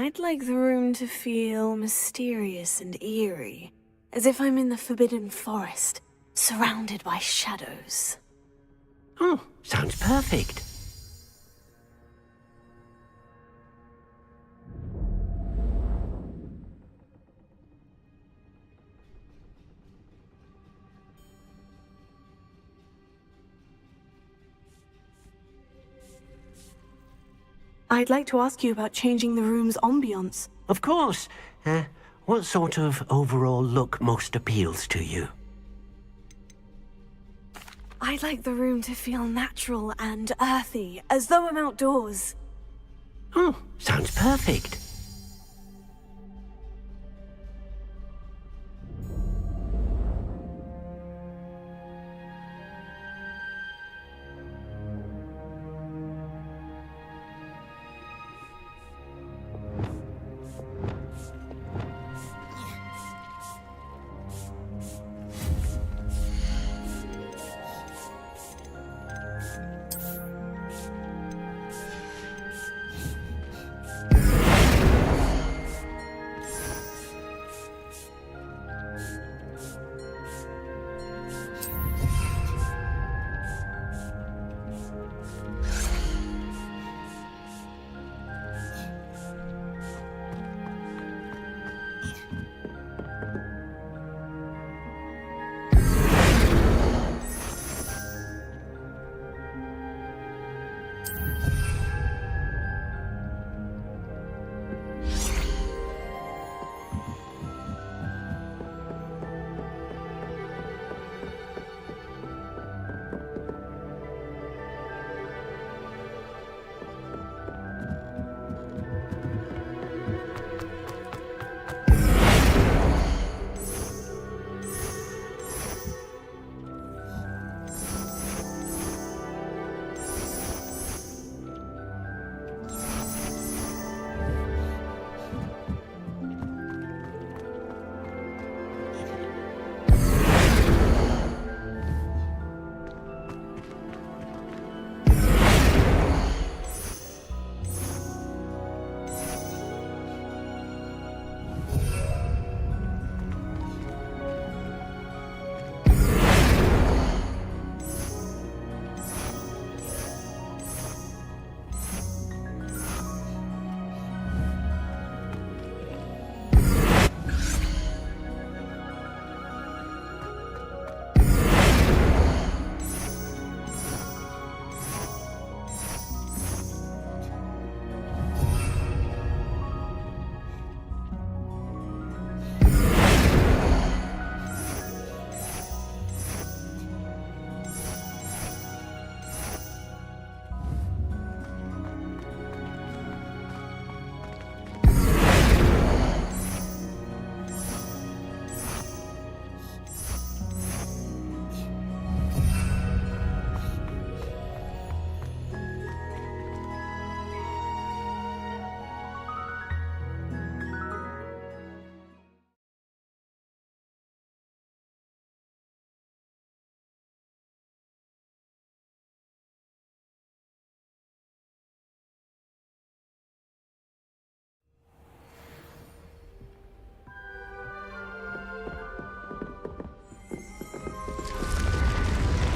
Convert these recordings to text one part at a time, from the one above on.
I'd like the room to feel mysterious and eerie, as if I'm in the Forbidden Forest, surrounded by shadows. Oh, sounds perfect. I'd like to ask you about changing the room's ambiance. Of course. What sort of overall look most appeals to you? I'd like the room to feel natural and earthy, as though I'm outdoors. Oh, sounds perfect.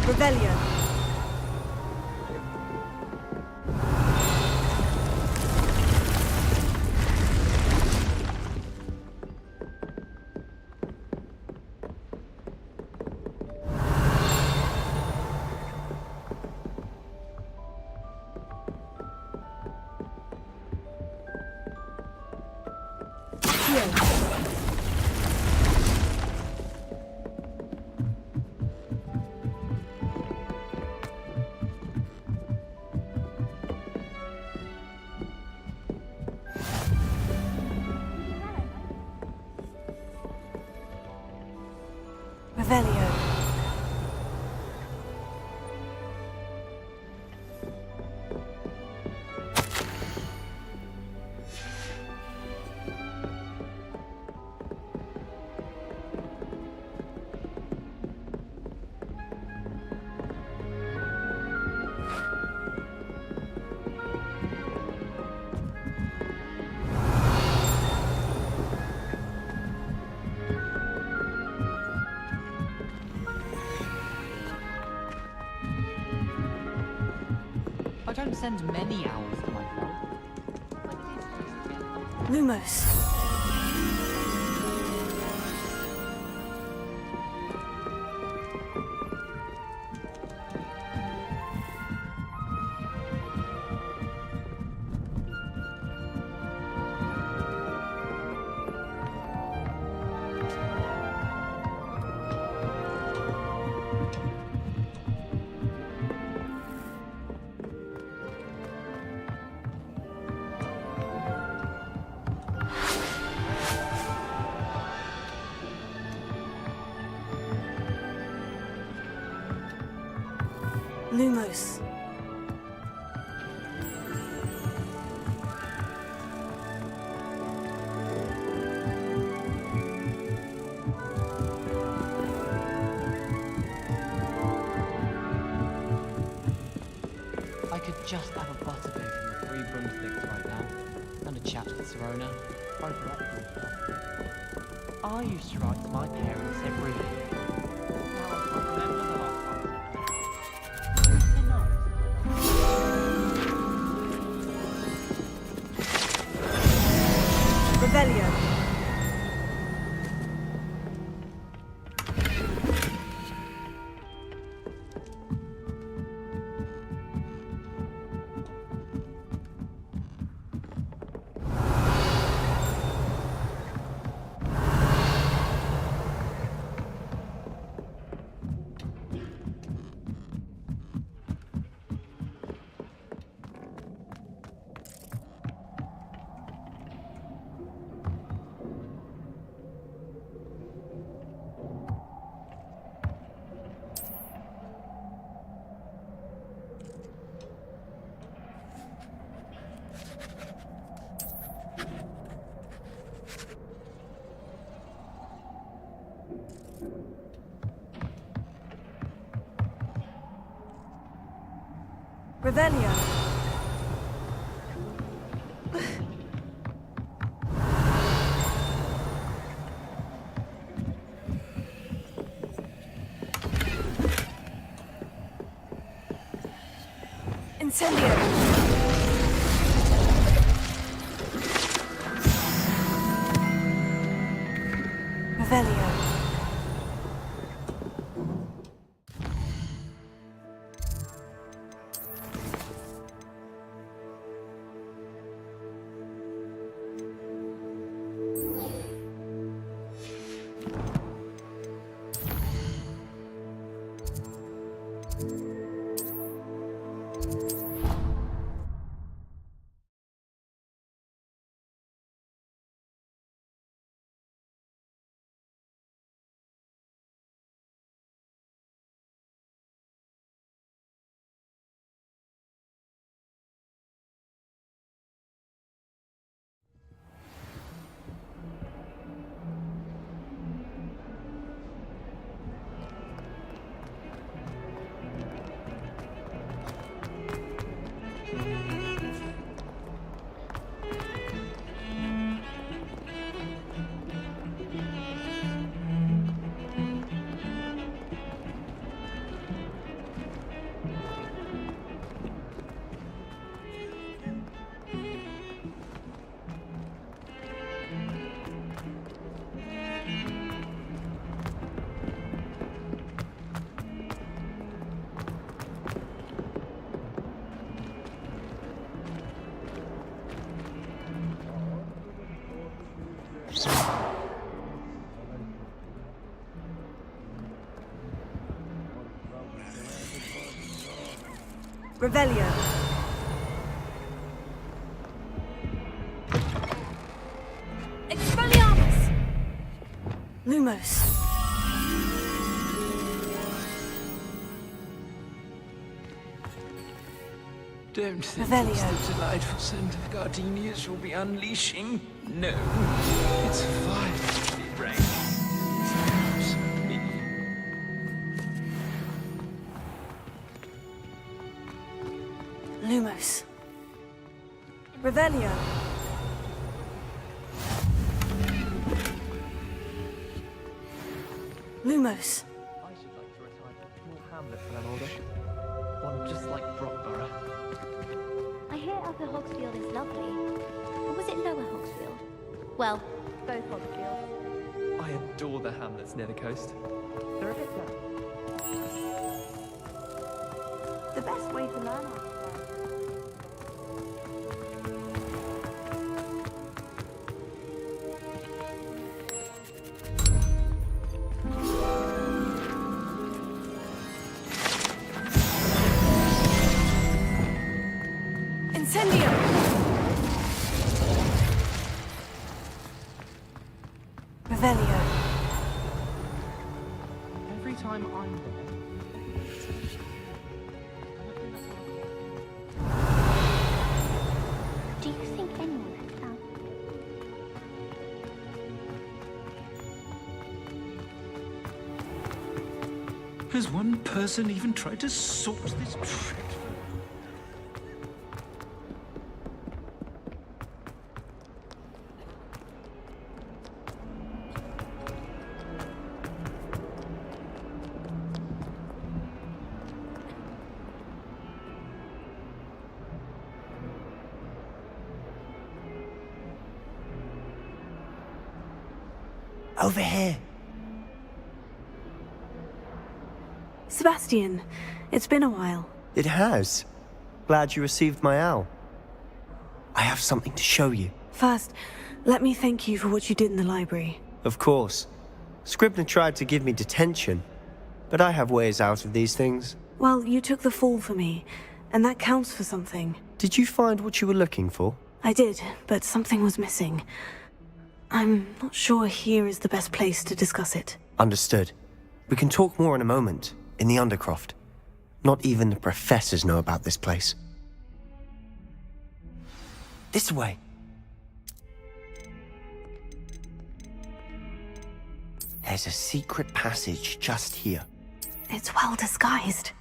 Revelio. Revelio. send many owls to my folk. Lumos. Lumos. I could just have a butterbeer from the Three Broomsticks right now, and a chat with Serona. Both are up for stuff. I used to write to my parents every year. Now I can't remember the last time. They're nice. Revelio. Revelio. Incendio. Revelio. Revelio. Expelliarmus! Lumos. Don't think Revelio. it's the delightful scent of gardenias you'll be unleashing. No, it's violently rank. Perhaps me. Lumos. Revelio. Lumos. I should like to retire to a small hamlet for an order. One just like Brockborough. Hogsfield is lovely. Or was it Lower Hogsfield? Well, both Hogsfields. I adore the hamlets near the coast. They're a bit dark. The best way to learn how to fly. Incendio! Revelio. Every time I'm there, Do you think anyone has found Has one person even tried to sort this dreadful? Over here. Sebastian, it's been a while. It has. Glad you received my owl. I have something to show you. First, let me thank you for what you did in the library. Of course. Scribner tried to give me detention, but I have ways out of these things. Well, you took the fall for me, and that counts for something. Did you find what you were looking for? I did, but something was missing. I'm not sure here is the best place to discuss it. Understood. We can talk more in a moment, in the Undercroft. Not even the professors know about this place. This way. There's a secret passage just here. It's well disguised.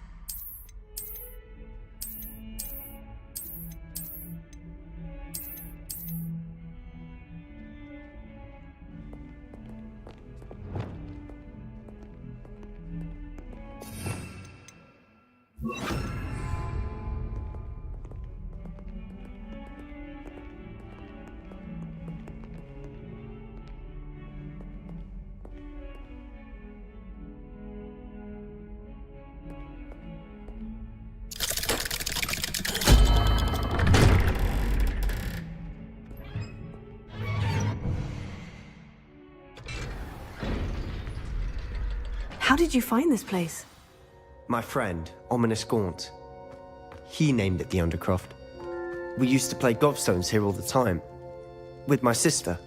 How did you find this place? My friend, Ominous Gaunt. He named it the Undercroft. We used to play gobstones here all the time. With my sister,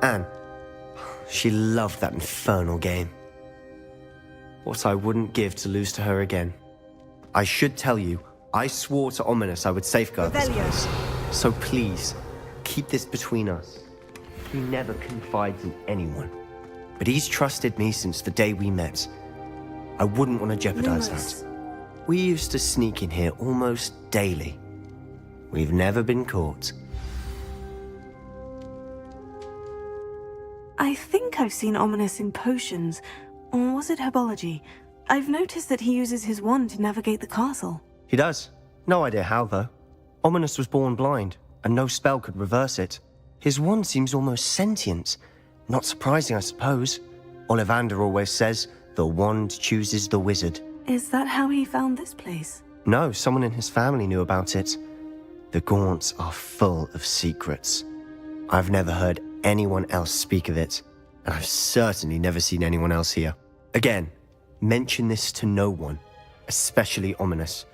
Anne. She loved that infernal game. What I wouldn't give to lose to her again. I should tell you, I swore to Ominous I would safeguard this place. So please, keep this between us. He never confides in anyone. But he's trusted me since the day we met. I wouldn't want to jeopardize that. We used to sneak in here almost daily. We've never been caught. I think I've seen Ominous in potions. Or was it herbology? I've noticed that he uses his wand to navigate the castle. He does. No idea how, though. Ominous was born blind, and no spell could reverse it. His wand seems almost sentient. Not surprising, I suppose. Ollivander always says, the wand chooses the wizard. Is that how he found this place? No, someone in his family knew about it. The Gaunts are full of secrets. I've never heard anyone else speak of it, and I've certainly never seen anyone else here. Again, mention this to no one, especially Ominous.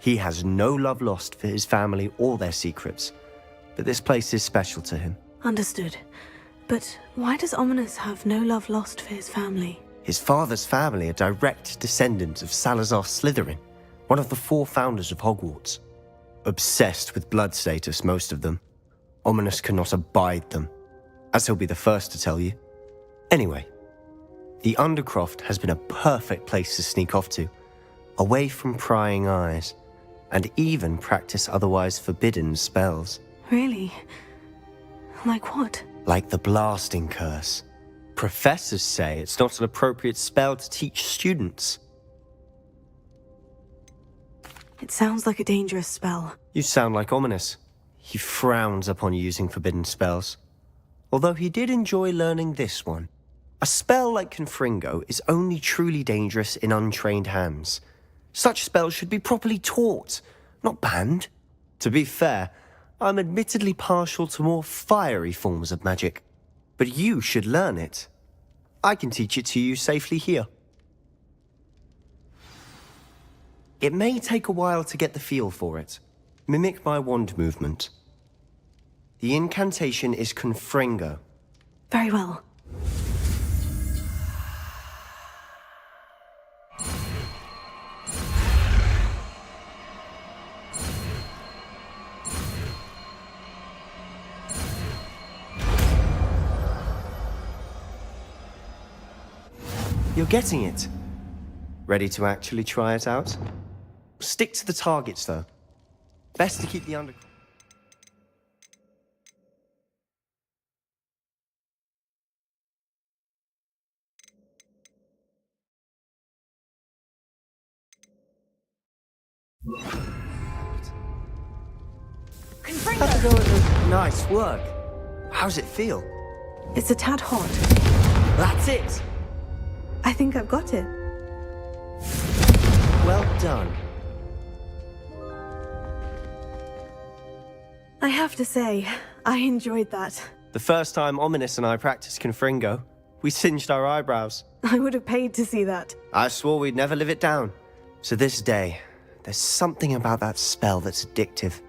He has no love lost for his family or their secrets, but this place is special to him. Understood. But why does Ominous have no love lost for his family? His father's family are direct descendants of Salazar Slytherin, one of the 4 founders of Hogwarts. Obsessed with blood status, most of them. Ominous cannot abide them, as he'll be the first to tell you. Anyway, the Undercroft has been a perfect place to sneak off to, away from prying eyes, and even practice otherwise forbidden spells. Really? Like what? Like the blasting curse. Professors say it's not an appropriate spell to teach students. It sounds like a dangerous spell. You sound like Ominous. he frowns upon using forbidden spells. Although he did enjoy learning this one. A spell like Confringo is only truly dangerous in untrained hands. Such spells should be properly taught, not banned. To be fair, I'm admittedly partial to more fiery forms of magic. But you should learn it. I can teach it to you safely here. It may take a while to get the feel for it. Mimic my wand movement. The incantation is Confringo. Very well. You're getting it. Ready to actually try it out? Stick to the targets, though. Best to keep the under... Nice work. How's it feel? It's a tad hot. That's it. I think I've got it. Well done. I have to say, I enjoyed that. The first time Ominous and I practiced Confringo, we singed our eyebrows. I would have paid to see that. I swore we'd never live it down. So this day, there's something about that spell that's addictive.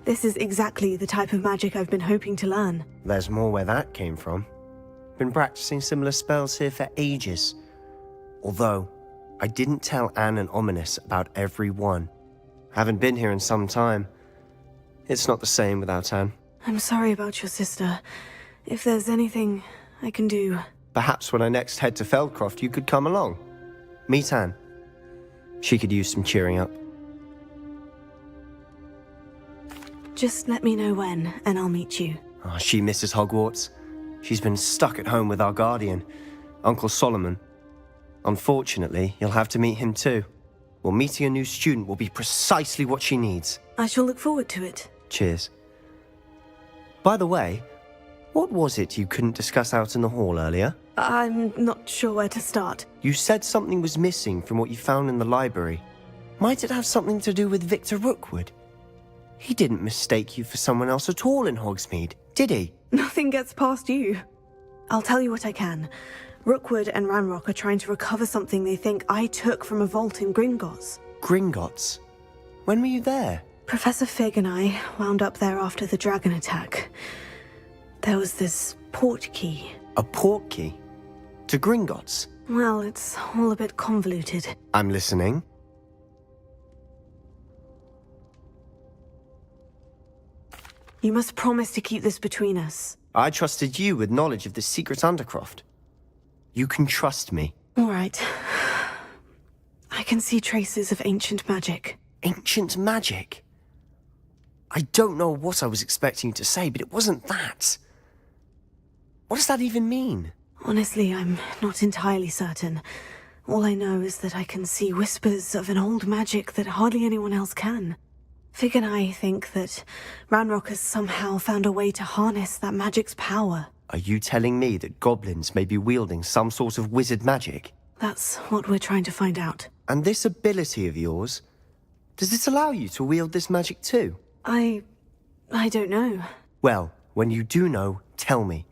This is exactly the type of magic I've been hoping to learn. There's more where that came from. Been practicing similar spells here for ages. Although, I didn't tell Anne and Ominous about every one. Haven't been here in some time. It's not the same without Anne. I'm sorry about your sister. If there's anything I can do... Perhaps when I next head to Feldcroft, you could come along. Meet Anne. She could use some cheering up. Just let me know when, and I'll meet you. Oh, she misses Hogwarts. She's been stuck at home with our guardian, Uncle Solomon. Unfortunately, you'll have to meet him too. Well, meeting a new student will be precisely what she needs. I shall look forward to it. Cheers. By the way, what was it you couldn't discuss out in the hall earlier? I'm not sure where to start. You said something was missing from what you found in the library. Might it have something to do with Victor Rookwood? He didn't mistake you for someone else at all in Hogsmeade, did he? Nothing gets past you. I'll tell you what I can. Rookwood and Ranrock are trying to recover something they think I took from a vault in Gringotts. Gringotts? When were you there? Professor Fig and I wound up there after the dragon attack. There was this port key. A port key? To Gringotts? Well, it's all a bit convoluted. I'm listening. You must promise to keep this between us. I trusted you with knowledge of the secret Undercroft. You can trust me. All right. I can see traces of ancient magic. Ancient magic? I don't know what I was expecting you to say, but it wasn't that. What does that even mean? Honestly, I'm not entirely certain. All I know is that I can see whispers of an old magic that hardly anyone else can. Fig and I think that Ranrock has somehow found a way to harness that magic's power. Are you telling me that goblins may be wielding some sort of wizard magic? That's what we're trying to find out. And this ability of yours, does it allow you to wield this magic too? I don't know. Well, when you do know, tell me.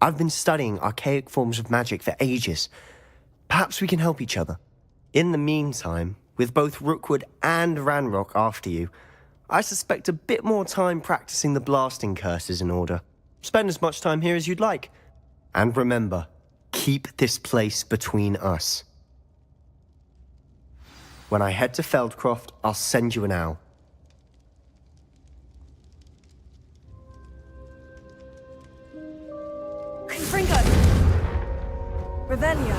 I've been studying archaic forms of magic for ages. Perhaps we can help each other. In the meantime, with both Rookwood and Ranrock after you, I suspect a bit more time practicing the blasting curses in order. Spend as much time here as you'd like. And remember, keep this place between us. When I head to Feldcroft, I'll send you an owl. Confringo! Revelio!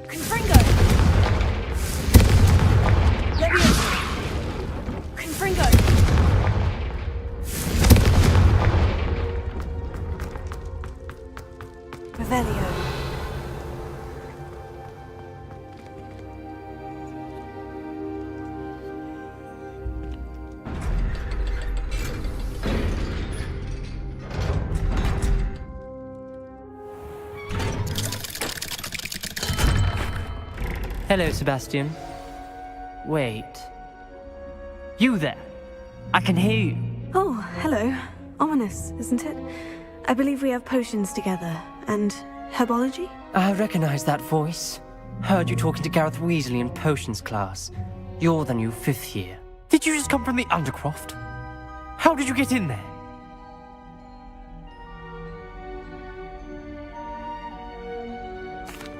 Confringo! Leviosa! Confringo! Hello, Sebastian. Wait. You there? I can hear you. Oh, hello. Ominous, isn't it? I believe we have potions together. And herbology? I recognize that voice. Heard you talking to Gareth Weasley in potions class. You're the new 5th year. Did you just come from the Undercroft? How did you get in there?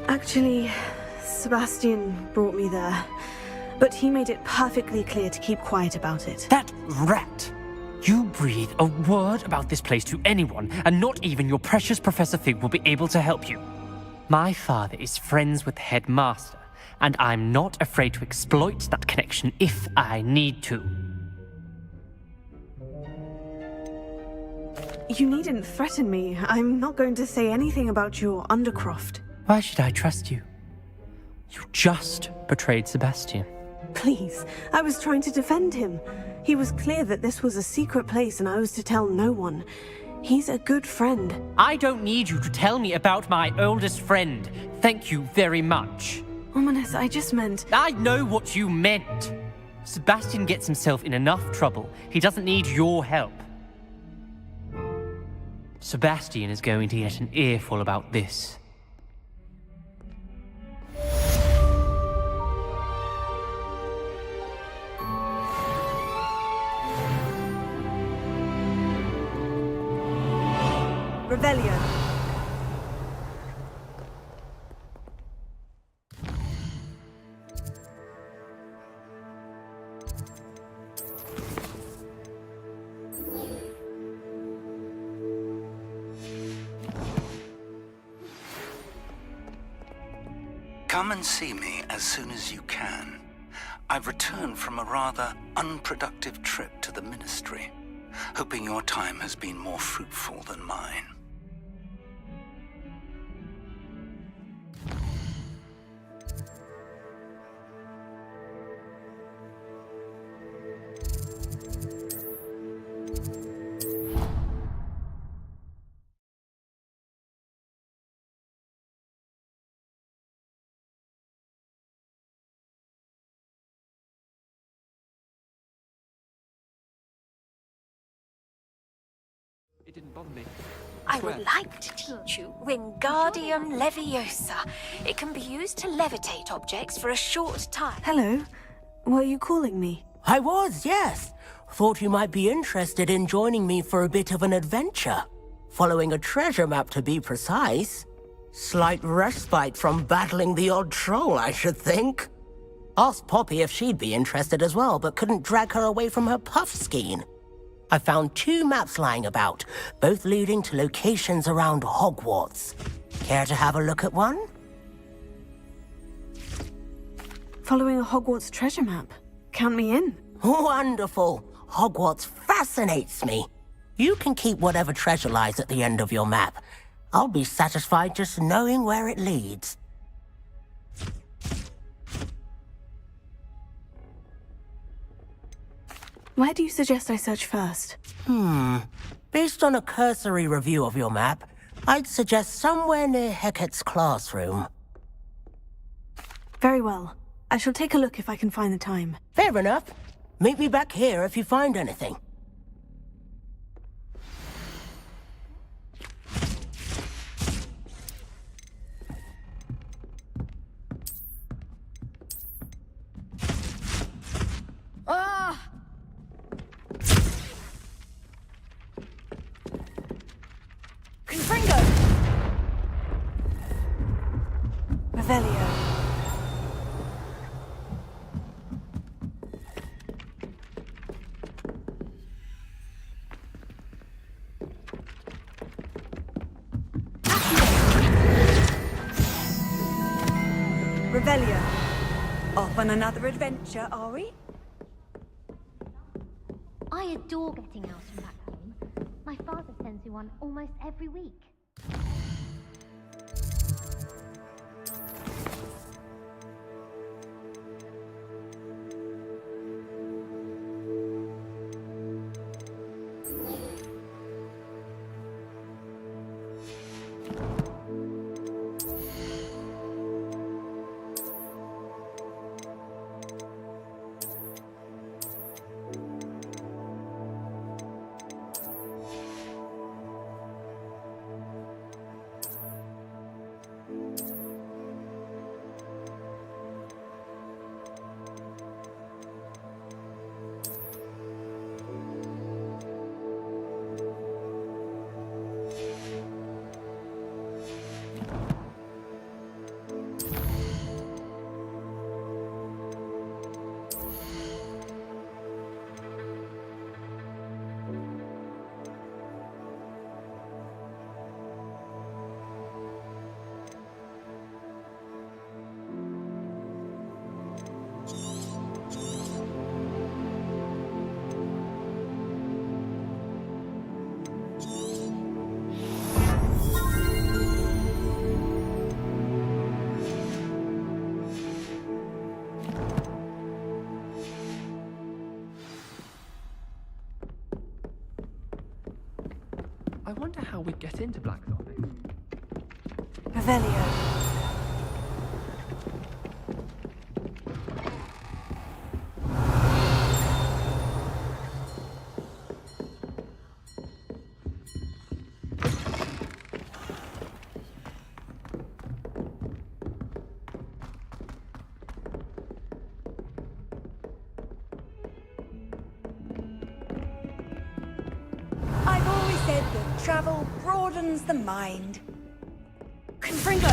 Actually, Sebastian brought me there. But he made it perfectly clear to keep quiet about it. That rat! You breathe a word about this place to anyone, and not even your precious Professor Fig will be able to help you. My father is friends with the headmaster, and I'm not afraid to exploit that connection if I need to. You needn't threaten me. I'm not going to say anything about your Undercroft. Why should I trust you? You just betrayed Sebastian. Please, I was trying to defend him. He was clear that this was a secret place and I was to tell no one. He's a good friend. I don't need you to tell me about my oldest friend. Thank you very much. Ominous, I just meant... I know what you meant. Sebastian gets himself in enough trouble. He doesn't need your help. Sebastian is going to get an earful about this. Revelio. Come and see me as soon as you can. I've returned from a rather unproductive trip to the Ministry, hoping your time has been more fruitful than mine. It didn't bother me. I would like to teach you Wingardium Leviosa. It can be used to levitate objects for a short time. Hello. Were you calling me? I was, yes. Thought you might be interested in joining me for a bit of an adventure. Following a treasure map, to be precise. Slight respite from battling the odd troll, I should think. Asked Poppy if she'd be interested as well, but couldn't drag her away from her puff skein. I found 2 maps lying about, both leading to locations around Hogwarts. Care to have a look at one? Following a Hogwarts treasure map. Count me in. Wonderful. Hogwarts fascinates me. You can keep whatever treasure lies at the end of your map. I'll be satisfied just knowing where it leads. Where do you suggest I search first? Based on a cursory review of your map, I'd suggest somewhere near Hecat's classroom. Very well. I shall take a look if I can find the time. Fair enough. Meet me back here if you find anything. Ah! Confringo! Revelio. Revelio. Off on another adventure, are we? I adore getting out and back home. My father sends me one almost every week. I wonder how we'd get into Black's office. Revelio. I've always said that travel broadens the mind. Confringo!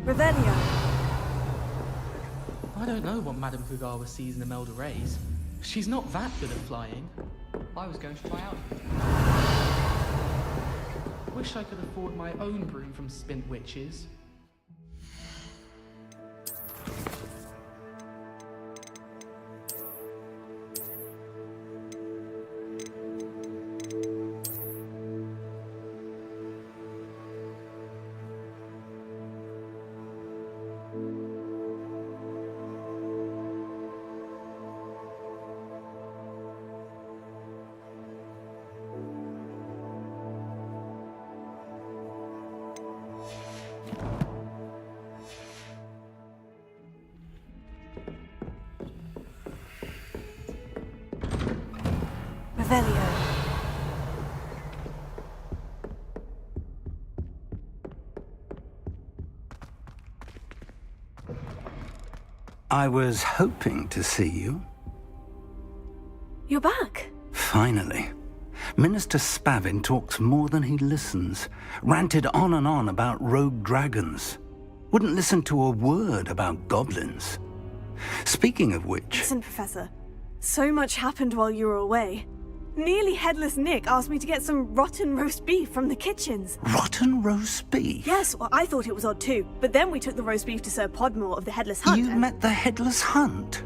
Revelio. I don't know what Madame Fugawa sees in Imelda Reyes. She's not that good at flying. I was going to try out. Wish I could afford my own broom from Spint Witches. Revelio. I was hoping to see you. You're back. Finally. Minister Spavin talks more than he listens. Ranted on and on about rogue dragons. Wouldn't listen to a word about goblins. Speaking of which... Listen, Professor. So much happened while you were away. Nearly Headless Nick asked me to get some rotten roast beef from the kitchens. Rotten roast beef? Yes, well, I thought it was odd too. But then we took the roast beef to Sir Podmore of the Headless Hunt. You met the Headless Hunt?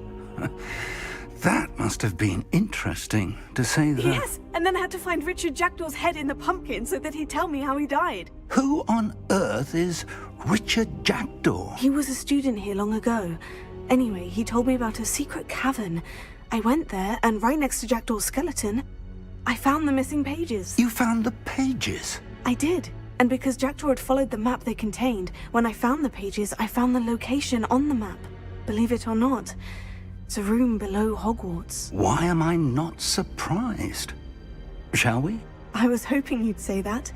That must have been interesting, to say the... Yes, and then I had to find Richard Jackdaw's head in the pumpkin so that he'd tell me how he died. Who on earth is Richard Jackdaw? He was a student here long ago. Anyway, he told me about a secret cavern. I went there, and right next to Jackdaw's skeleton, I found the missing pages. You found the pages? I did. And because Jackdaw had followed the map they contained, when I found the pages, I found the location on the map. Believe it or not, it's a room below Hogwarts. Why am I not surprised? Shall we? I was hoping you'd say that.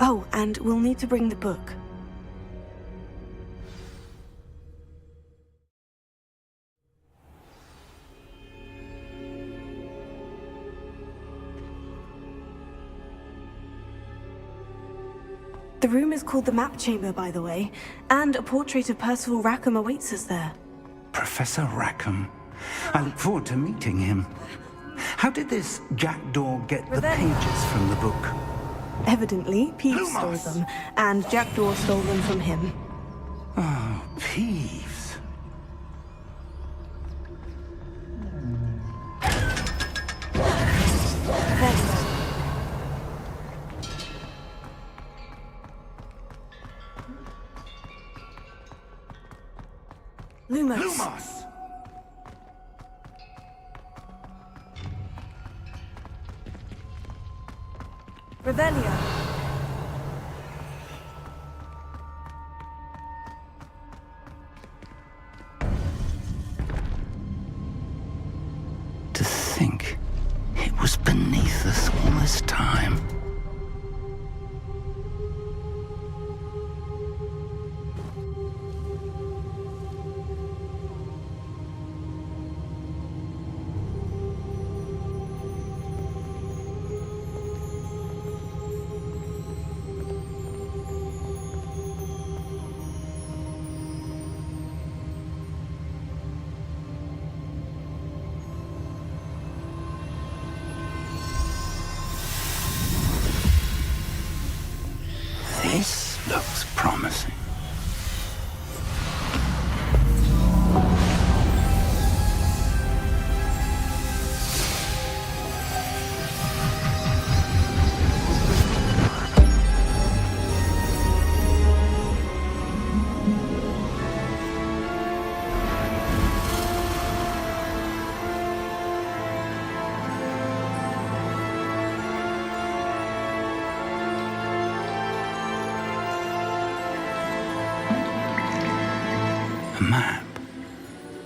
Oh, and we'll need to bring the book. The room is called the Map Chamber, by the way, and a portrait of Percival Rackham awaits us there. Professor Rackham. I look forward to meeting him. How did this Jackdaw get the pages from the book? Evidently, Peeves stole Lumos! them, and Jackdaw stole them from him. Oh, Peeves. Lumos. Lumos! Revelio. To think it was beneath us all this time. This looks promising. A map.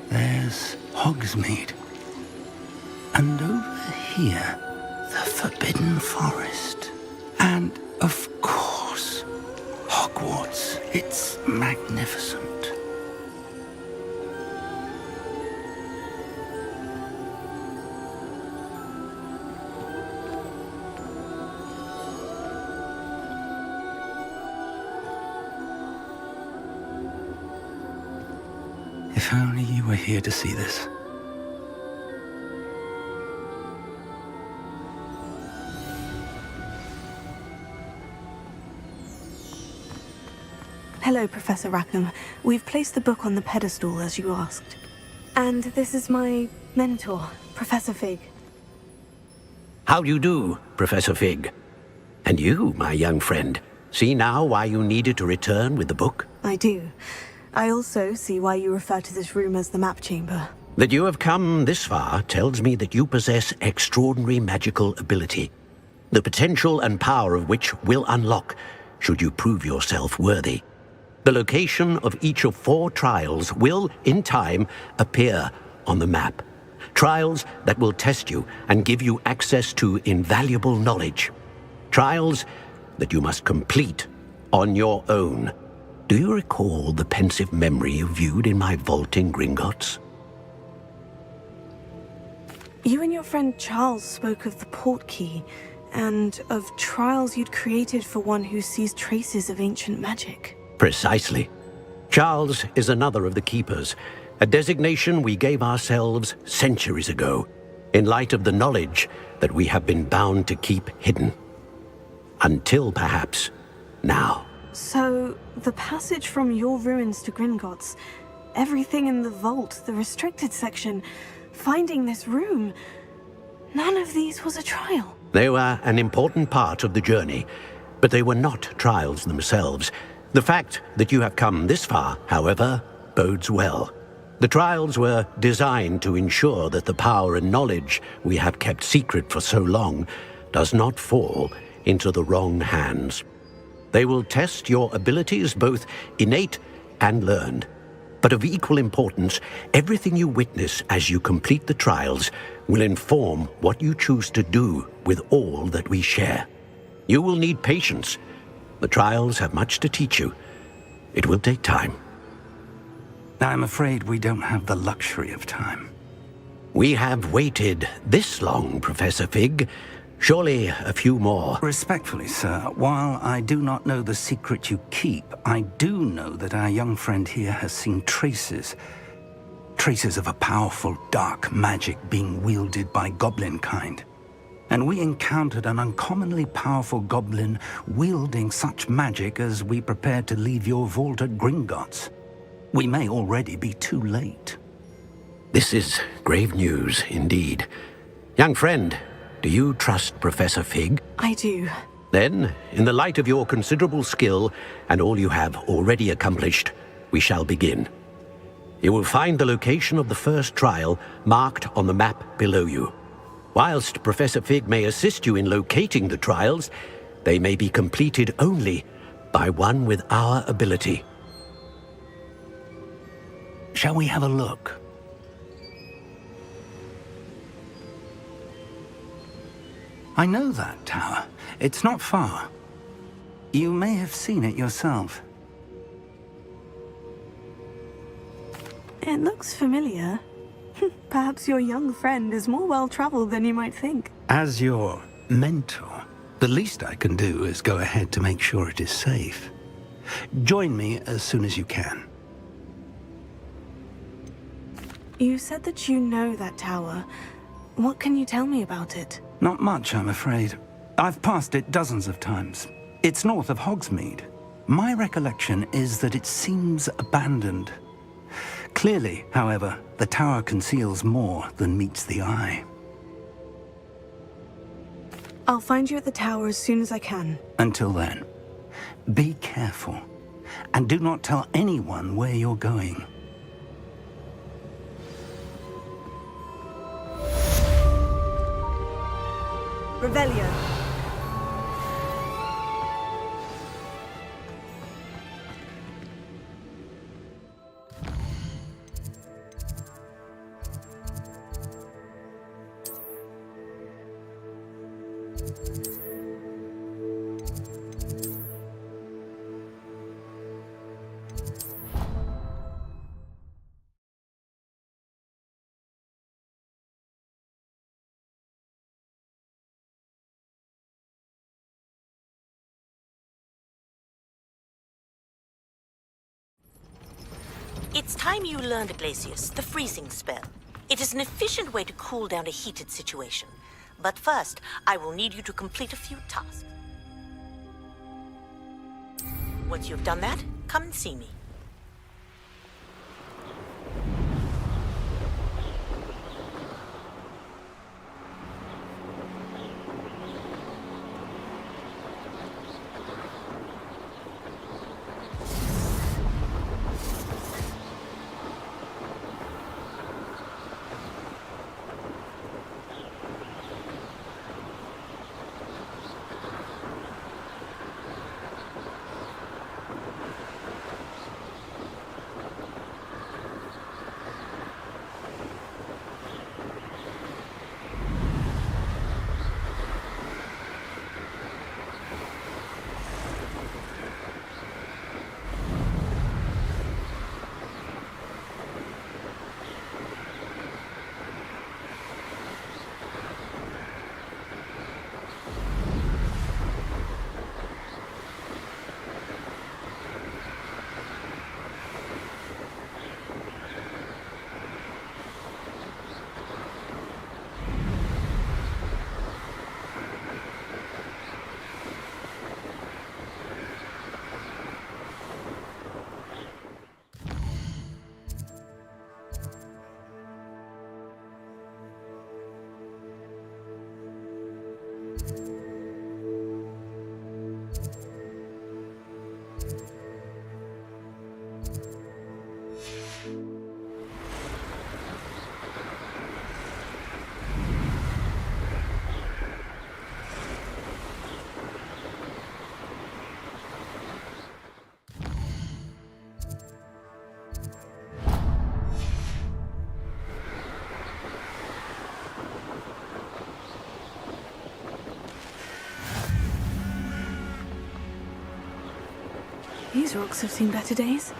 There's Hogsmeade. And over here, the Forbidden Forest. And, of course, Hogwarts. It's magnificent. If only you were here to see this. Hello, Professor Rackham. We've placed the book on the pedestal as you asked. And this is my mentor, Professor Fig. How do you do, Professor Fig? And you, my young friend, see now why you needed to return with the book? I do. I also see why you refer to this room as the map chamber. That you have come this far tells me that you possess extraordinary magical ability, the potential and power of which will unlock should you prove yourself worthy. The location of each of 4 trials will, in time, appear on the map. Trials that will test you and give you access to invaluable knowledge. Trials that you must complete on your own. Do you recall the pensive memory you viewed in my vault in Gringotts? You and your friend Charles spoke of the portkey, and of trials you'd created for one who sees traces of ancient magic. Precisely. Charles is another of the Keepers, a designation we gave ourselves centuries ago, in light of the knowledge that we have been bound to keep hidden. Until, perhaps, now. So, the passage from your ruins to Gringotts, everything in the vault, the restricted section, finding this room, none of these was a trial. They were an important part of the journey, but they were not trials themselves. The fact that you have come this far, however, bodes well. The trials were designed to ensure that the power and knowledge we have kept secret for so long does not fall into the wrong hands. They will test your abilities, both innate and learned. But of equal importance, everything you witness as you complete the trials will inform what you choose to do with all that we share. You will need patience. The trials have much to teach you. It will take time. I'm afraid we don't have the luxury of time. We have waited this long, Professor Fig. Surely a few more. Respectfully, sir, while I do not know the secret you keep, I do know that our young friend here has seen traces of a powerful dark magic being wielded by goblin kind. And we encountered an uncommonly powerful goblin wielding such magic as we prepared to leave your vault at Gringotts. We may already be too late. This is grave news indeed. Young friend, do you trust Professor Fig? I do. Then, in the light of your considerable skill and all you have already accomplished, we shall begin. You will find the location of the first trial marked on the map below you. Whilst Professor Fig may assist you in locating the trials, they may be completed only by one with our ability. Shall we have a look? I know that tower. It's not far. You may have seen it yourself. It looks familiar. Perhaps your young friend is more well-traveled than you might think. As your mentor, the least I can do is go ahead to make sure it is safe. Join me as soon as you can. You said that you know that tower. What can you tell me about it? Not much, I'm afraid. I've passed it dozens of times. It's north of Hogsmeade. My recollection is that it seems abandoned. Clearly, however, the tower conceals more than meets the eye. I'll find you at the tower as soon as I can. Until then, be careful, and do not tell anyone where you're going. Revelio. It's time you learned, Glacius, the freezing spell. It is an efficient way to cool down a heated situation. But first, I will need you to complete a few tasks. Once you've done that, come and see me. These rocks have seen better days.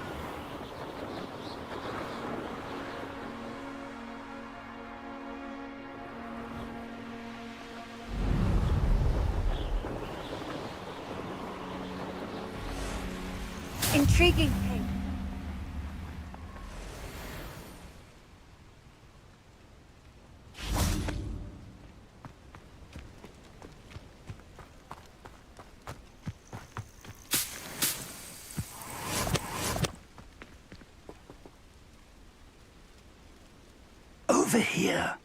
Intriguing. Over here.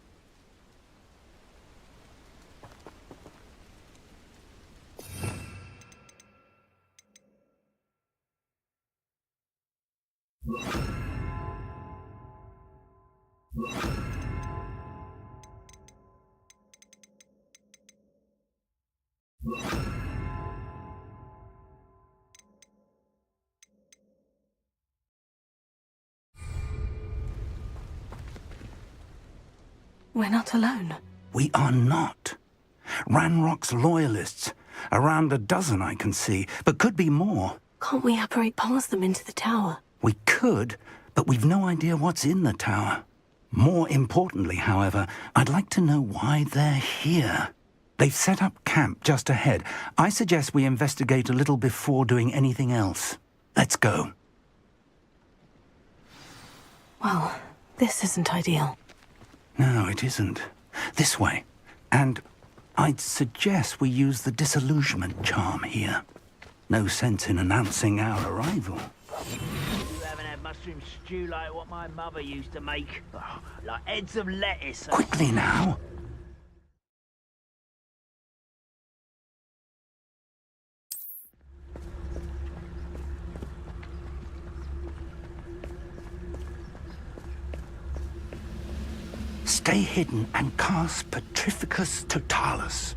We're not alone. We are not. Ranrock's loyalists. Around a dozen I can see, but could be more. Can't we apparate past them into the tower? We could, but we've no idea what's in the tower. More importantly, however, I'd like to know why they're here. They've set up camp just ahead. I suggest we investigate a little before doing anything else. Let's go. Well, this isn't ideal. No, it isn't. This way. And I'd suggest we use the disillusionment charm here. No sense in announcing our arrival. You haven't had mushroom stew like what my mother used to make? Oh, like heads of lettuce. Quickly now. Stay hidden and cast Petrificus Totalis.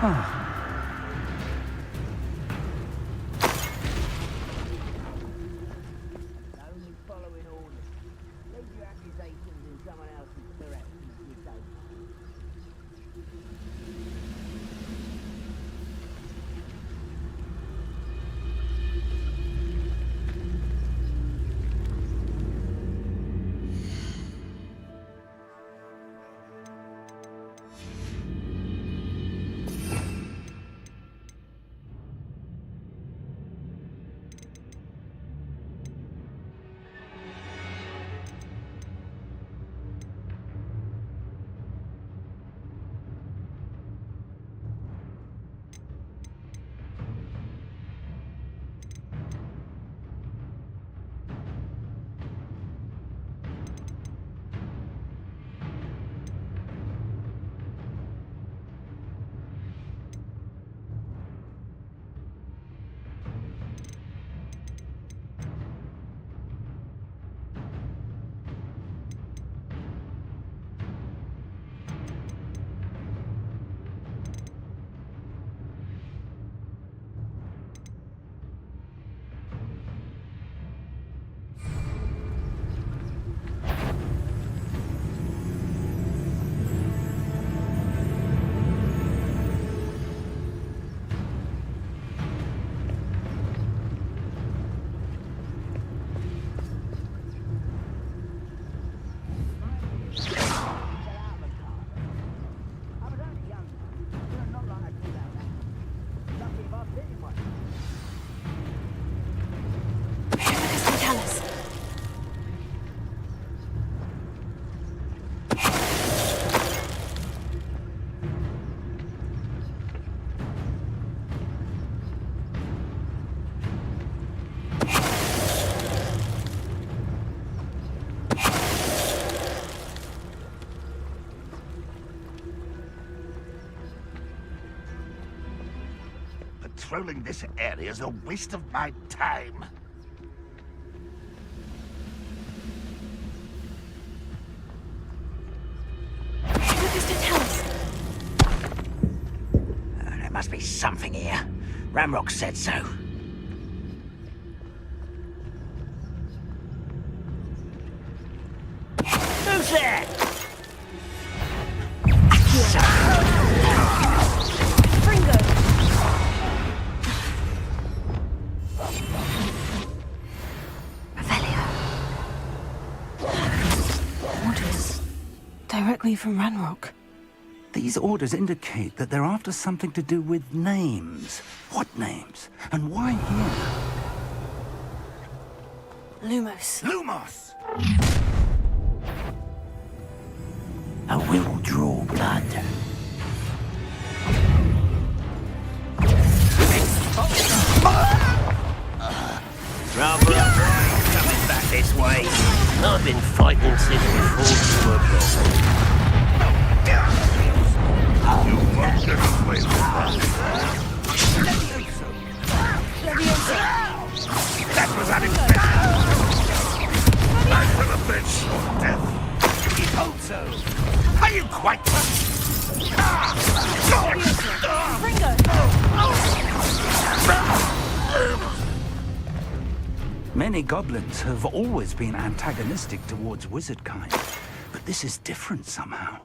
Only following orders. Leave your accusations in someone else's direction, you don't. Patrolling this area is a waste of my time. There must be something here. Ramrock said so. Who's there? Orders. Directly from Ranrock. These orders indicate that they're after something to do with names. What names? And why here? Lumos. Lumos! I will draw blood. Rather coming back this way. I've been fighting since before you were born. You won't get away with that. That was unexpected. I will avenge your death. He hopes so. Are you quite... Many goblins have always been antagonistic towards wizard kind, but this is different somehow.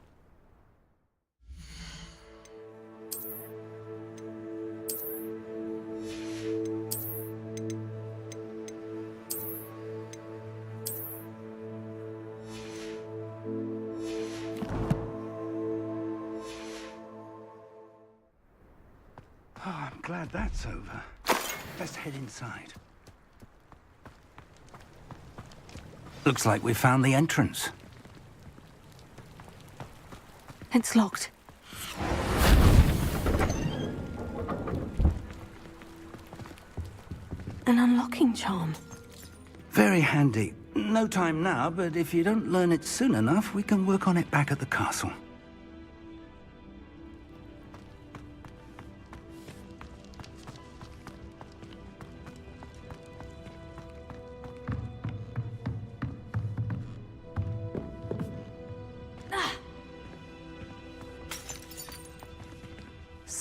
Oh, I'm glad that's over. Let's head inside. Looks like we found the entrance. It's locked. An unlocking charm. Very handy. No time now, but if you don't learn it soon enough, we can work on it back at the castle.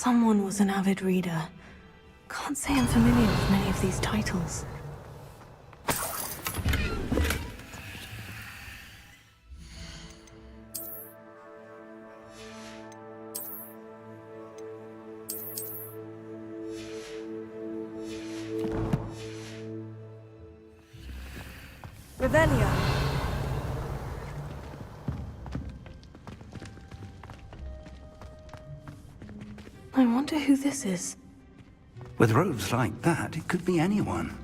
someone was an avid reader. Can't say I'm familiar with many of these titles. Revelio. I wonder who this is. With robes like that, it could be anyone.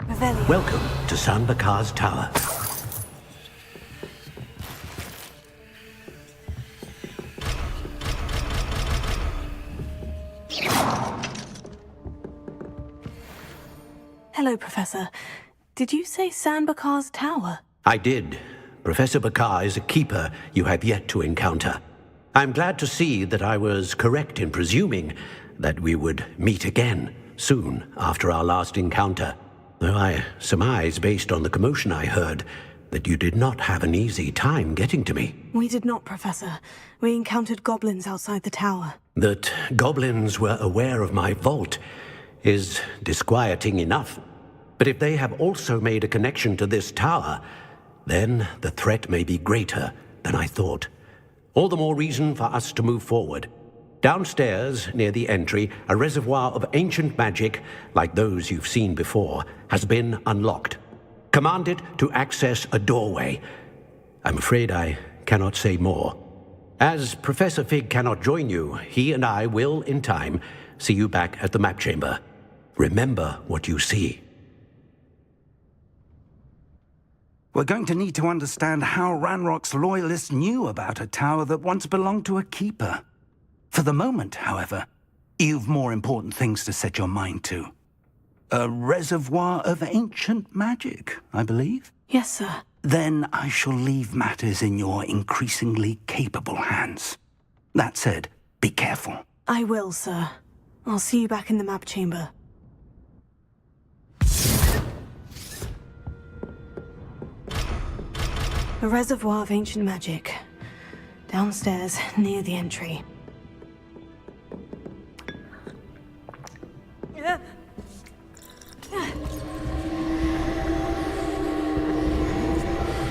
Revelio. Welcome to Sanbakar's Tower. Hello, Professor. Did you say Sanbakar's Tower? I did. Professor Bakar is a keeper you have yet to encounter. I'm glad to see that I was correct in presuming that we would meet again soon after our last encounter. Though I surmise, based on the commotion I heard, that you did not have an easy time getting to me. We did not, Professor. We encountered goblins outside the tower. That goblins were aware of my vault is disquieting enough. But if they have also made a connection to this tower, then the threat may be greater than I thought. All the more reason for us to move forward. Downstairs, near the entry, a reservoir of ancient magic, like those you've seen before, has been unlocked. Command it to access a doorway. I'm afraid I cannot say more. As Professor Fig cannot join you, he and I will, in time, see you back at the map chamber. Remember what you see. We're going to need to understand how Ranrock's loyalists knew about a tower that once belonged to a keeper. For the moment, however, you've more important things to set your mind to. A reservoir of ancient magic, I believe? Yes, sir. Then I shall leave matters in your increasingly capable hands. That said, be careful. I will, sir. I'll see you back in the map chamber. A reservoir of ancient magic. Downstairs, near the entry.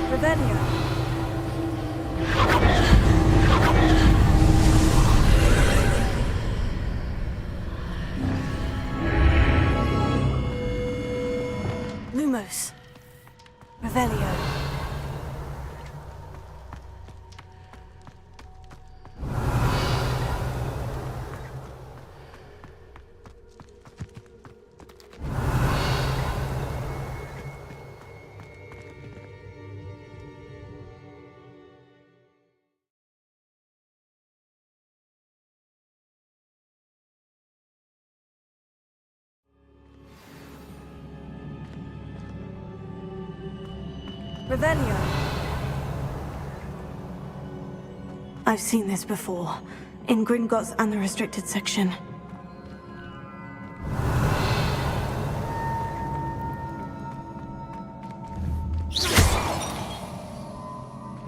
Revelio. Lumos. Revelio. Revelio. I've seen this before, in Gringotts and the restricted section.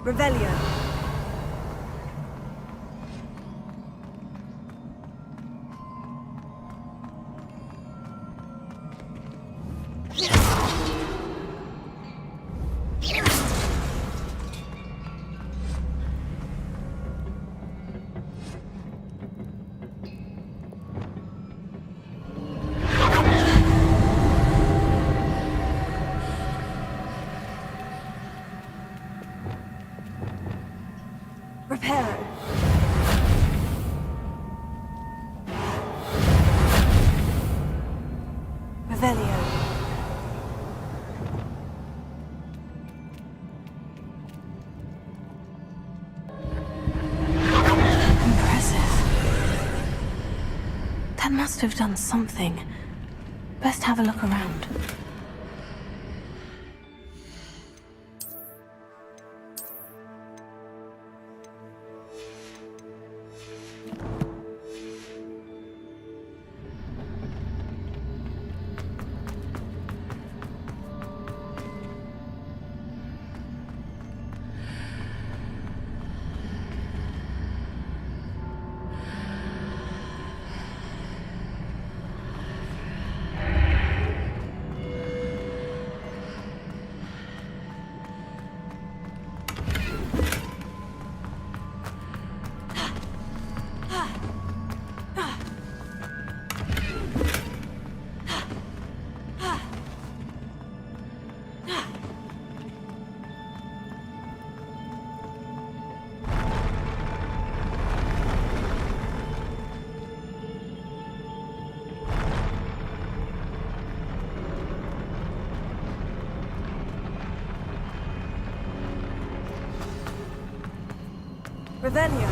Revelio. Reparo. Revelio. Impressive. That must have done something. Best have a look around. Revelio.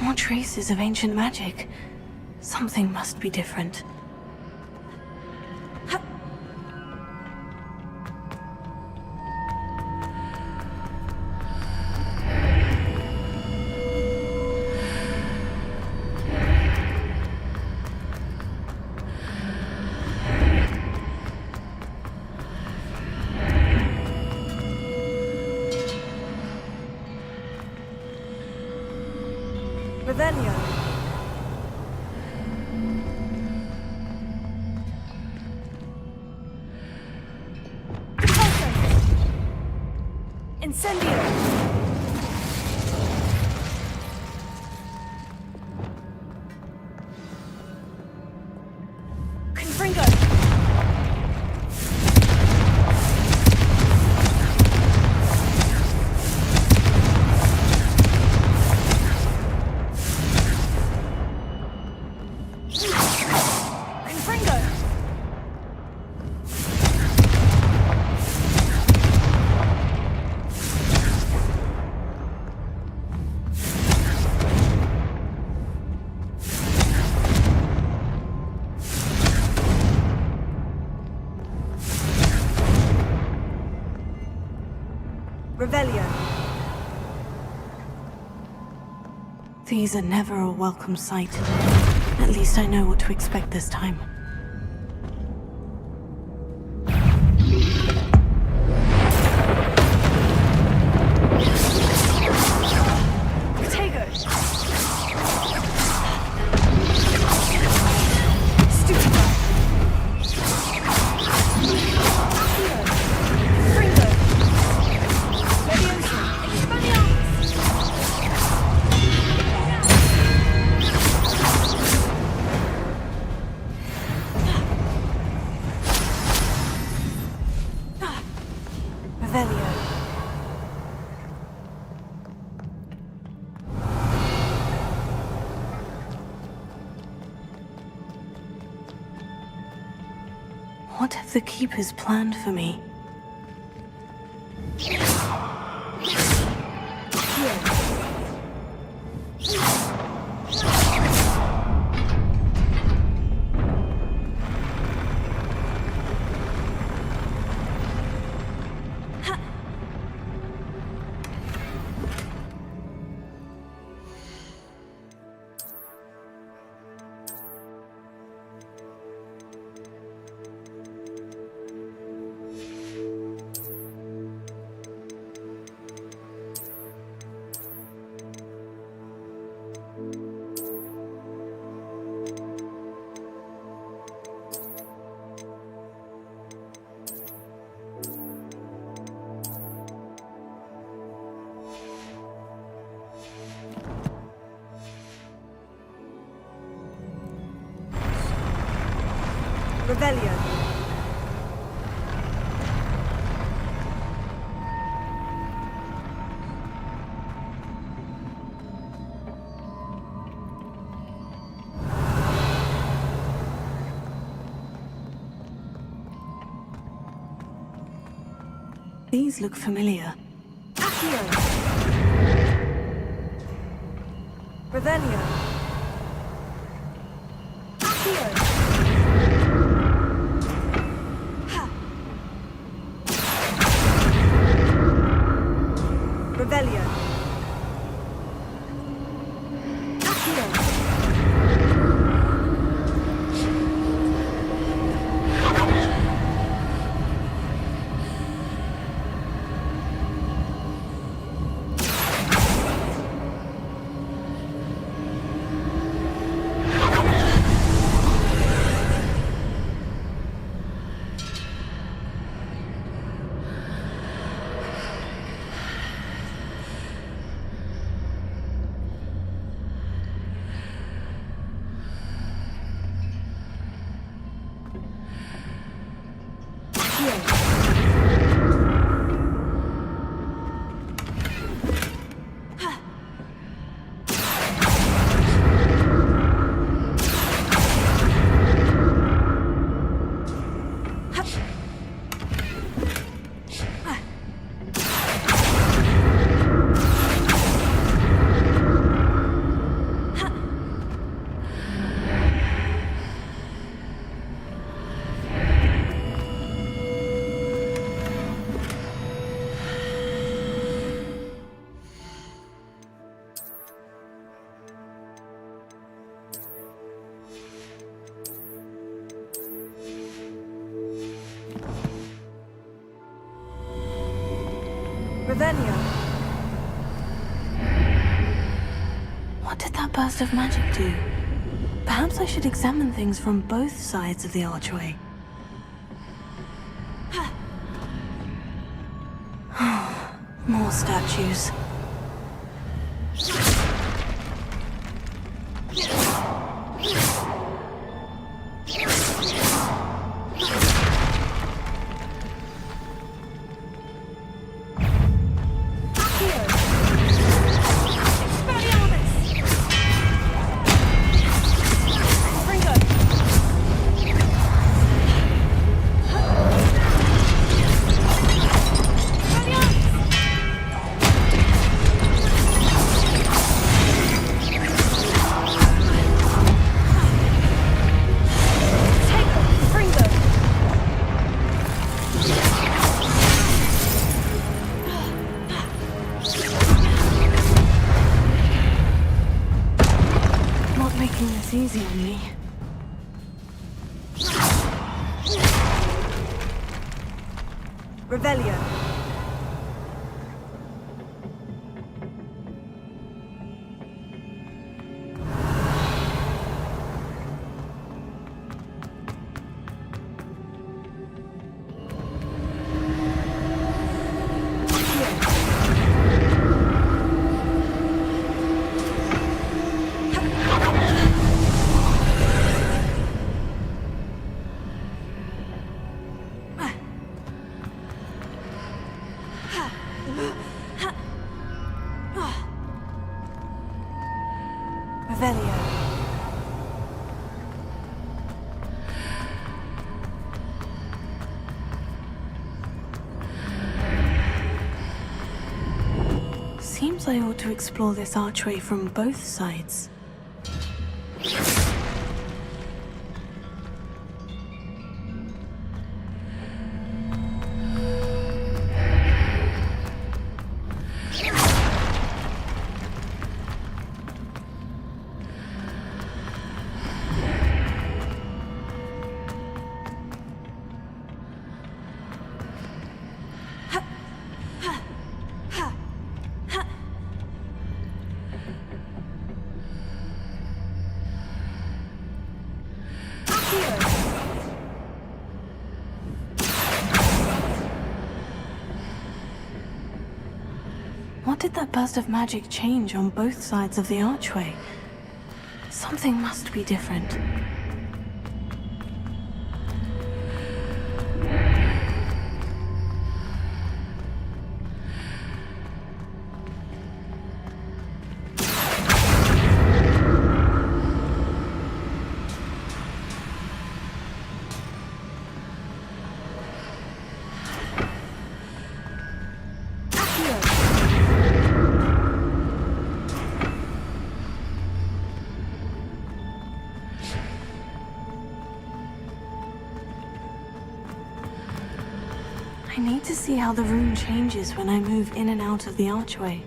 More traces of ancient magic. Something must be different. Revelio. Incendio. Confringo. Revelio. These are never a welcome sight. At least I know what to expect this time. What have the Keepers planned for me? Revelio. These look familiar. Accio. Revelio. Accio. Revelio. Accio. Revelio. What did that burst of magic do? Perhaps I should examine things from both sides of the archway. More statues. Easy on me. Revelio. Seems I ought to explore this archway from both sides. What did that burst of magic change on both sides of the archway? Something must be different. I need to see how the room changes when I move in and out of the archway.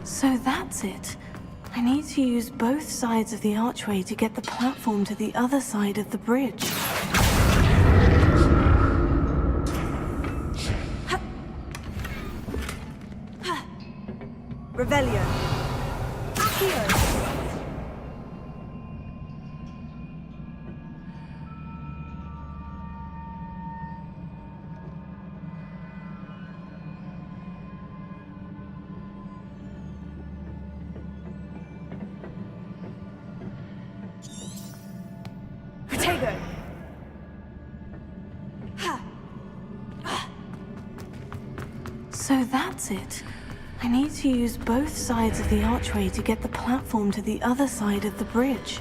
So that's it. I need to use both sides of the archway to get the platform to the other side of the bridge. Revelio. So that's it. I need to use both sides of the archway to get the platform to the other side of the bridge.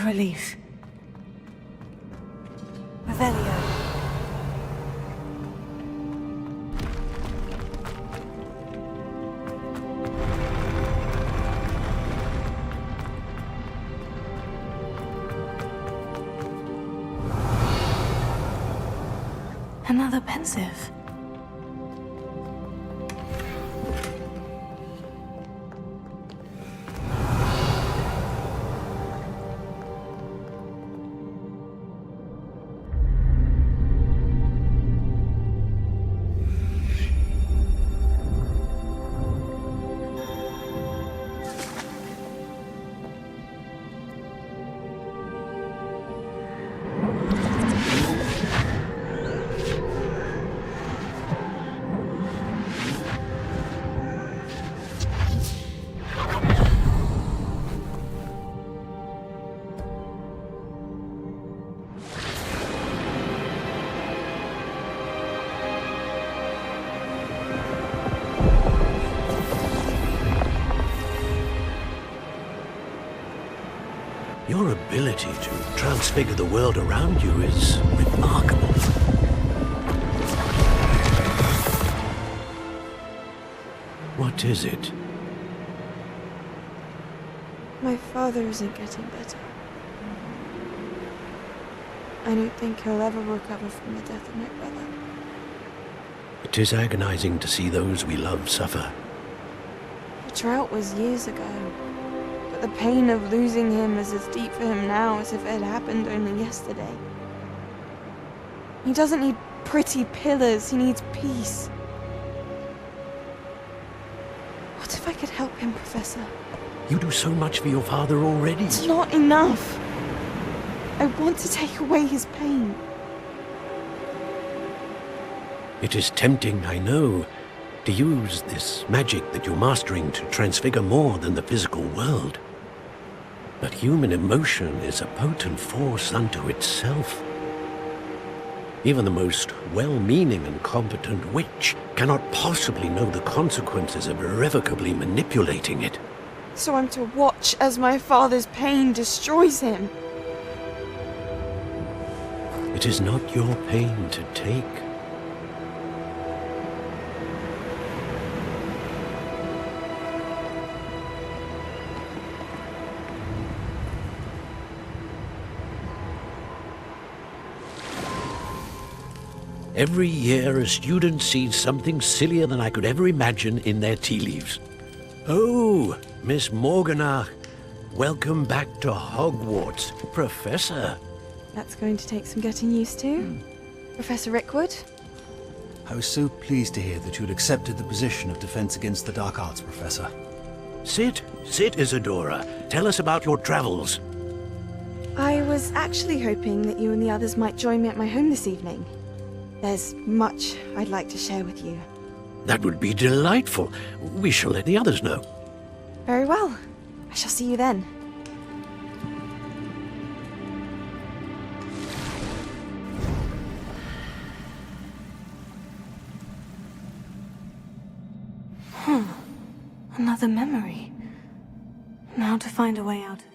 a relief. Revelio. Another pensive. Your ability to transfigure the world around you is remarkable. What is it? My father isn't getting better. I don't think he'll ever recover from the death of my brother. It is agonizing to see those we love suffer. The drought was years ago, but the pain of losing him is as deep for him now as if it had happened only yesterday. He doesn't need pretty pillars, he needs peace. What if I could help him, Professor? You do so much for your father already. It's not enough. I want to take away his pain. It is tempting, I know, to use this magic that you're mastering to transfigure more than the physical world. But human emotion is a potent force unto itself. Even the most well-meaning and competent witch cannot possibly know the consequences of irrevocably manipulating it. So I'm to watch as my father's pain destroys him. It is not your pain to take. Every year, a student sees something sillier than I could ever imagine in their tea leaves. Oh, Miss Morganach, welcome back to Hogwarts, Professor. That's going to take some getting used to. Professor Rickwood? I was so pleased to hear that you had accepted the position of Defense Against the Dark Arts, Professor. Sit, Isadora. Tell us about your travels. I was actually hoping that you and the others might join me at my home this evening. There's much I'd like to share with you. That would be delightful. We shall let the others know. Very well. I shall see you then. Another memory. Now to find a way out of it.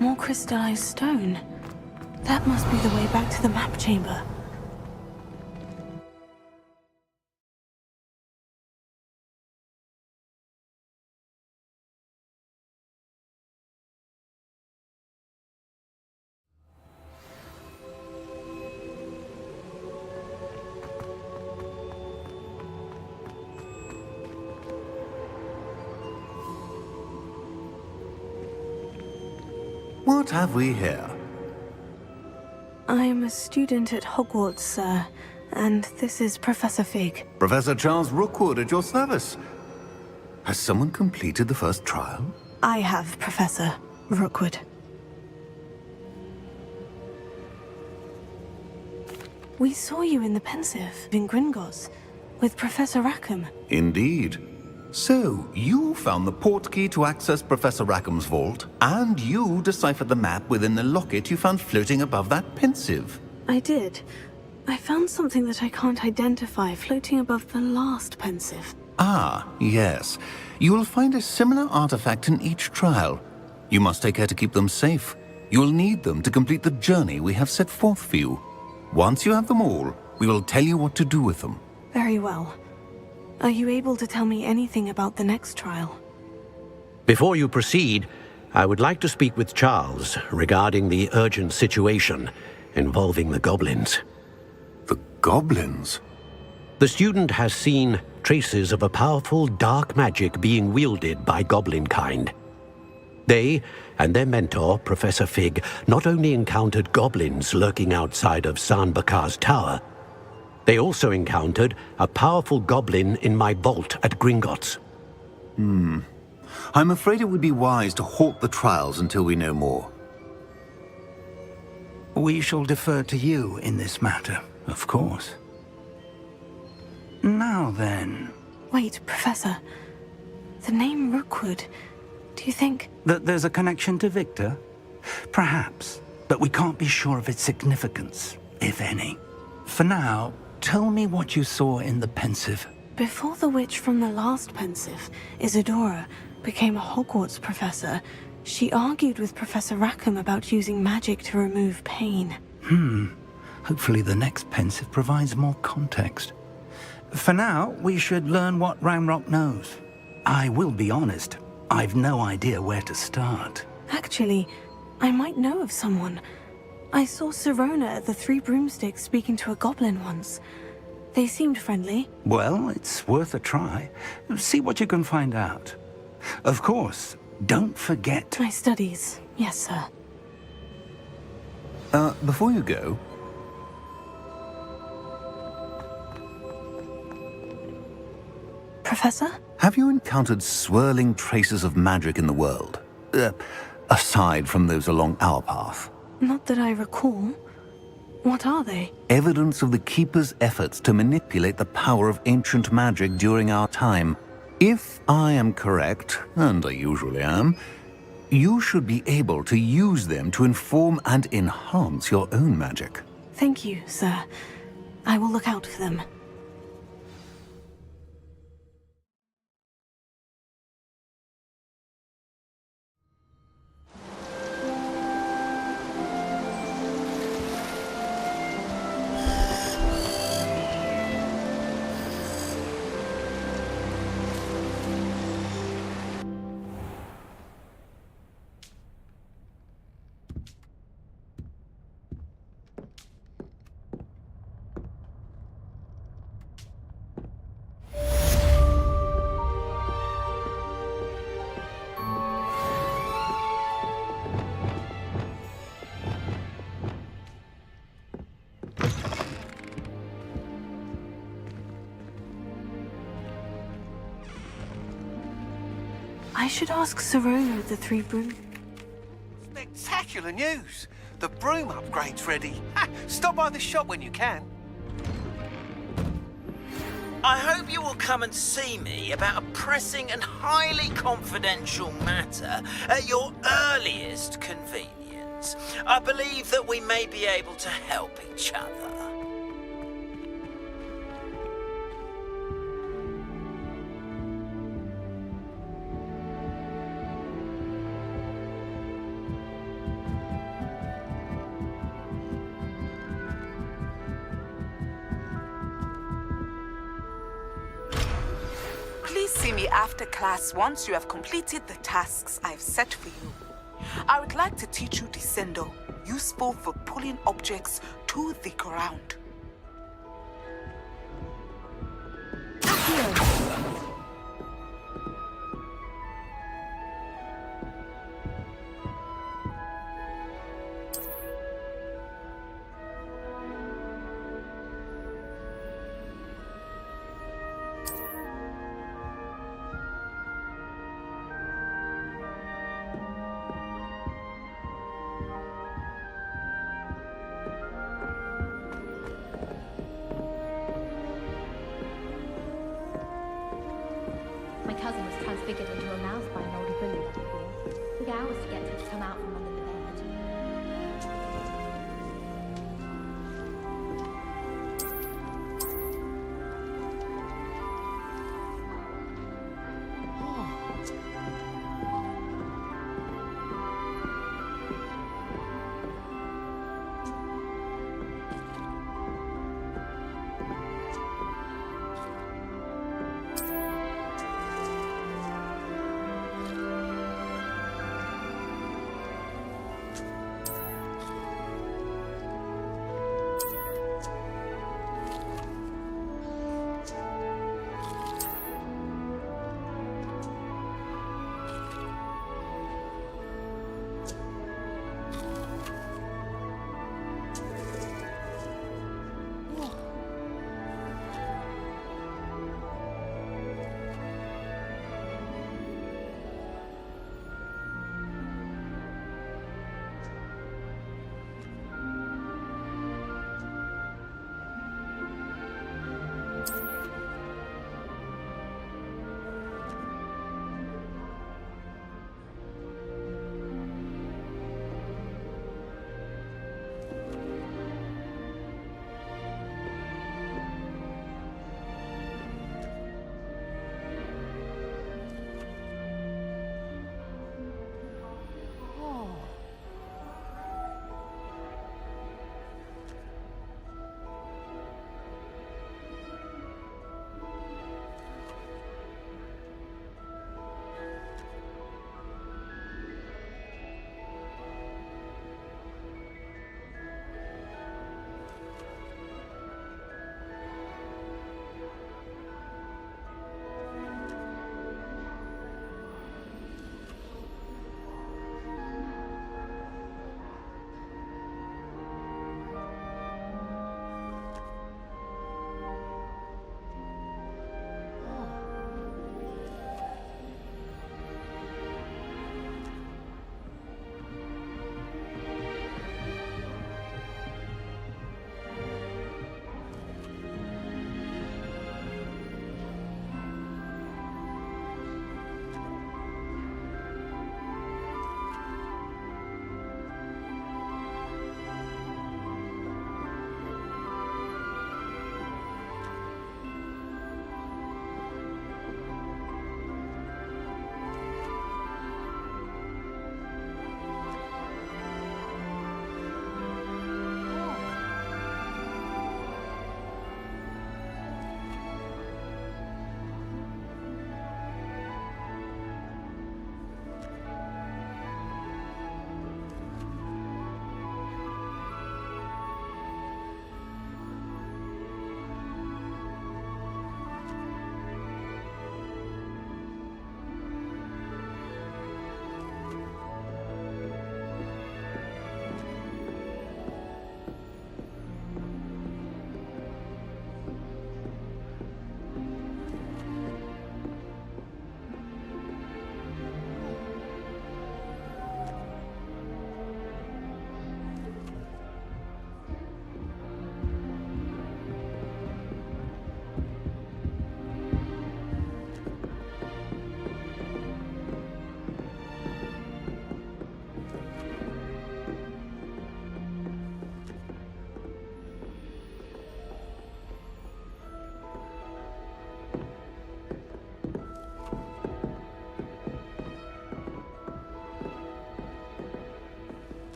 More crystallized stone. That must be the way back to the map chamber. What have we here? I am a student at Hogwarts, sir, and this is Professor Fig. Professor Charles Rookwood at your service. Has someone completed the first trial? I have, Professor Rookwood. We saw you in the Pensive in Gringotts with Professor Rackham. Indeed. So, you found the portkey to access Professor Rackham's vault, and you deciphered the map within the locket you found floating above that Pensive. I did. I found something that I can't identify floating above the last pensive. Ah, yes. You will find a similar artifact in each trial. You must take care to keep them safe. You will need them to complete the journey we have set forth for you. Once you have them all, we will tell you what to do with them. Very well. Are you able to tell me anything about the next trial? Before you proceed, I would like to speak with Charles regarding the urgent situation involving the goblins. The goblins? The student has seen traces of a powerful dark magic being wielded by goblin kind. They and their mentor, Professor Fig, not only encountered goblins lurking outside of San Bakar's tower, they also encountered a powerful goblin in my vault at Gringotts. I'm afraid it would be wise to halt the trials until we know more. We shall defer to you in this matter, of course. Now then... Wait, Professor. The name Rookwood. Do you think... That there's a connection to Victor? Perhaps, but we can't be sure of its significance, if any. For now, tell me what you saw in the pensive. Before the witch from the last pensive, Isadora, became a Hogwarts professor, she argued with Professor Rackham about using magic to remove pain. Hopefully the next pensive provides more context. For now, we should learn what Ranrock knows. I will be honest, I've no idea where to start. Actually, I might know of someone. I saw Sirona at the Three Broomsticks speaking to a goblin once. They seemed friendly. Well, it's worth a try. See what you can find out. Of course, don't forget... My studies. Yes, sir. Before you go... Professor? Have you encountered swirling traces of magic in the world? Aside from those along our path? Not that I recall. What are they? Evidence of the Keeper's efforts to manipulate the power of ancient magic during our time. If I am correct, and I usually am, you should be able to use them to inform and enhance your own magic. Thank you, sir. I will look out for them. I should ask Sirona of the Three Broom... Spectacular news! The broom upgrade's ready. Stop by the shop when you can. I hope you will come and see me about a pressing and highly confidential matter at your earliest convenience. I believe that we may be able to help each other. Please see me after class once you have completed the tasks I've set for you. I would like to teach you Descendo, useful for pulling objects to the ground. My cousin was transfigured into a mouse by an older bully. Took hours to get her to come out from under